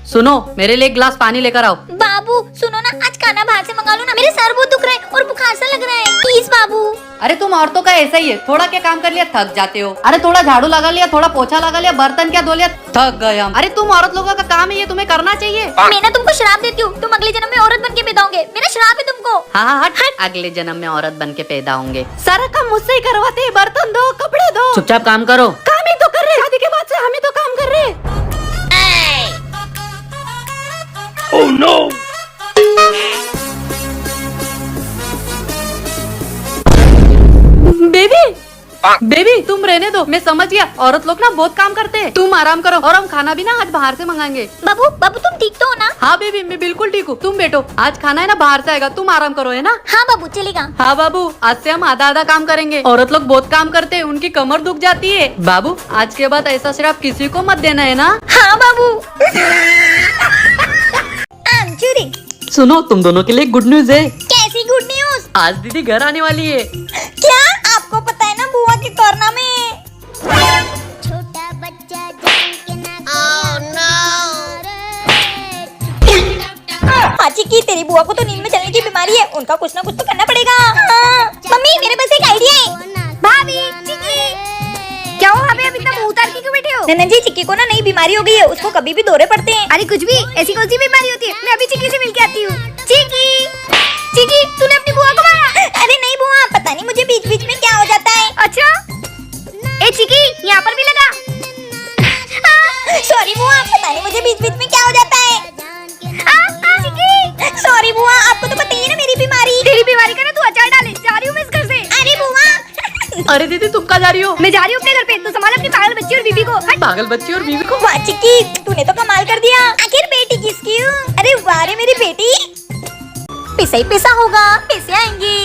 सुनो, मेरे लिए एक गिलास पानी लेकर आओ। बाबू सुनो ना, आज खाना बाहर से मंगा लो ना, मेरे सर बहुत दुख रहा है और बुखार सा लग रहा है, प्लीज बाबू। अरे तुम औरतों का ऐसा ही है, थोड़ा क्या काम कर लिया थक जाते हो। अरे थोड़ा झाड़ू लगा लिया, थोड़ा पोछा लगा लिया, बर्तन क्या धो लिया, थक गए हम। अरे तुम औरत लोगों का काम है, ये तुम्हें करना चाहिए। मैं ना तुमको श्राप देती हूँ, तुम अगले जन्म में औरत बन के पैदा होंगे, मेरा श्राप है तुमको। हाँ हट हट, अगले जन्म में औरत बन के पैदा होंगे। सारा काम मुझसे ही करवाते हैं, बर्तन धो, कपड़े धो। चुपचाप काम करो। काम ही तो कर रहे, शादी के बाद से हम ही तो काम कर रहे। Oh no! बेबी तुम रहने दो, मैं समझ गया। औरत लोग ना बहुत काम करते हैं, तुम आराम करो और हम खाना भी ना आज बाहर से मंगाएंगे। बाबू बाबू तुम ठीक तो हो ना? हाँ बेबी मैं बिल्कुल ठीक हूँ, तुम बैठो, आज खाना है ना बाहर से आएगा, तुम आराम करो, है ना? हाँ बाबू चलेगा। हाँ बाबू, आज से हम आधा आधा काम करेंगे। औरत लोग बहुत काम करते हैं, उनकी कमर दुख जाती है। बाबू आज के बाद ऐसा श्राप किसी को मत देना, है ना? हाँ बाबू। चूरी सुनो, तुम दोनों के लिए गुड न्यूज है। कैसी गुड न्यूज? आज दीदी घर आने वाली है। क्या आपको पता है ना बुआ के करना में? छोटा बच्चा आची की तेरी बुआ को तो नींद में चलने की बीमारी है, उनका कुछ ना कुछ तो करना पड़ेगा। मम्मी मेरे पास एक आइडिया है। भाभी चिक्की क्या हो अभी इतना मुंह उतार के क्यों बैठे हो? नन्ना जी चिक्की को ना नई बीमारी हो गई है, उसको कभी भी दौरे पड़ते हैं। अरे कुछ भी, ऐसी कौन सी बीमारी होती है? मैं अभी चिक्की से मिलके आती हूँ। चिक्की चिक्की तूने अपनी बुआ को मारा? अरे नहीं बुआ, पता नहीं मुझे बीच बीच में क्या हो जाता है। अच्छा ए चिक्की यहाँ पर भी लगा। सॉरी बुआ, पता नहीं मुझे बीच बीच में क्या हो जाता है। सॉरी बुआ, आपको तो पता ही है ना मेरी बीमारी। तेरी बीमारी का ना तू अचार डाले, जा रही हूँ मैं इस घर से। अरे बुआ। अरे दीदी तुम कहाँ जा रही हो? मैं जा रही हूँ अपने घर पे, तू संभाल अपनी पागल बच्ची और बीबी को। पागल बच्ची और बीवी को? वाह चिक्की तूने तो कमाल कर दिया। आखिर बेटी किसकी हूँ? अरे वाह रे मेरी बेटी। पैसा ही पैसा होगा, पैसे आएंगे।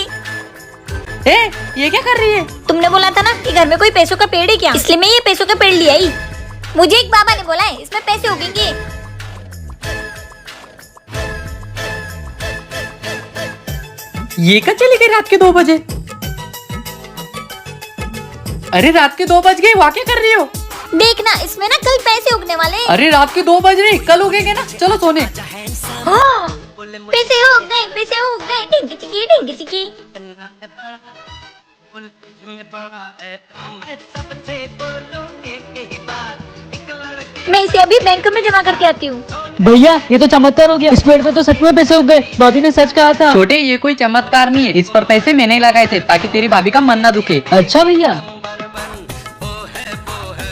ए, ये क्या कर रही है? तुमने बोला था ना कि घर में कोई पैसों का पेड़ है क्या, इसलिए मैं ये पैसों का पेड़ लिया ही। मुझे एक बाबा ने बोला है इसमें पैसे उगेंगे। ये कब चली गई रात के 2 बजे? अरे रात के 2 बज गए, वहाँ क्या कर रही हो? देखना इसमें ना कल पैसे उगने वाले हैं। अरे रात के 2 बज रहे, कल उगेंगे ना, चलो सोने। हाँ, पैसे उग गए, पैसे उग गए। टिंकी चिकी टिंकी चिकी। मैं इसे अभी बैंक में जमा करके आती हूँ। भैया ये तो चमत्कार हो गया, इस पेड़ पे तो सच में पैसे उग गए। भाभी ने सच कहा था। छोटे ये कोई चमत्कार नहीं है, इस पर पैसे मैंने लगाए थे ताकि तेरी भाभी का मन ना दुखे। अच्छा भैया।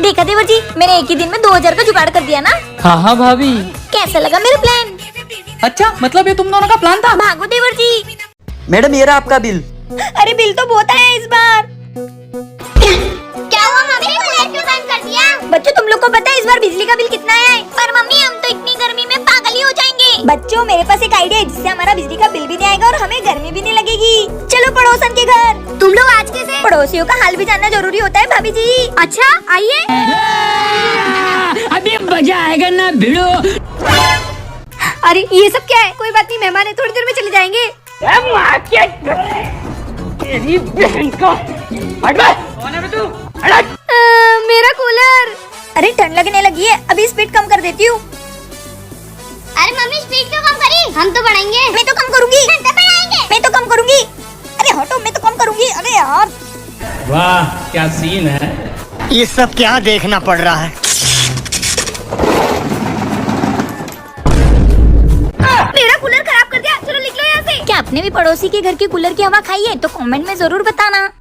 देखा देवर जी, मैंने एक ही दिन में 2000 का जुगाड़ कर दिया ना। हाँ हाँ भाभी। कैसा लगा मेरा प्लान? अच्छा मतलब ये तुम दोनों का प्लान था? भागो देवर जी। मैडम ये रहा आपका बिल। अरे बिल तो बहुत आया इस बार। क्या हुआ मम्मी, फ्लैट क्यों बंद कर दिया? बच्चों तुम लोग को पता है इस बार बिजली का बिल कितना आया है? पर मम्मी हम तो इतनी गर्मी में पागल ही हो जाएंगे। बच्चों मेरे पास एक आइडिया है जिससे हमारा बिजली का बिल भी नहीं आएगा और हमें गर्मी भी नहीं लगेगी। चलो पड़ोसन के घर। तुम लोग आज कैसे? पड़ोसियों का हाल भी जानना जरूरी होता है भाभी जी। अच्छा आइए। अभी मजा आएगा ना भिड़ो। अरे ये सब क्या है? कोई बात नहीं, मेहमान है, थोड़ी देर में चले जाएंगे। तेरी बहन का मेरा कूलर। अरे ठंड लगने लगी है, अभी स्पीड कम कर देती हूँ। अरे मम्मी स्पीड क्यों कम करी? हम तो बढ़ाएंगे। मैं तो कम करूँगी। मैं तो कम करूँगी। अरे हटो, मैं तो कम करूँगी। अरे यार वाह क्या सीन है। ये सब क्या देखना पड़ रहा है? मेरा कूलर खराब कर दिया, चलो निकलो यहाँ से। क्या आपने भी पड़ोसी के घर के कूलर की हवा खाई है? तो कमेंट में जरूर बताना।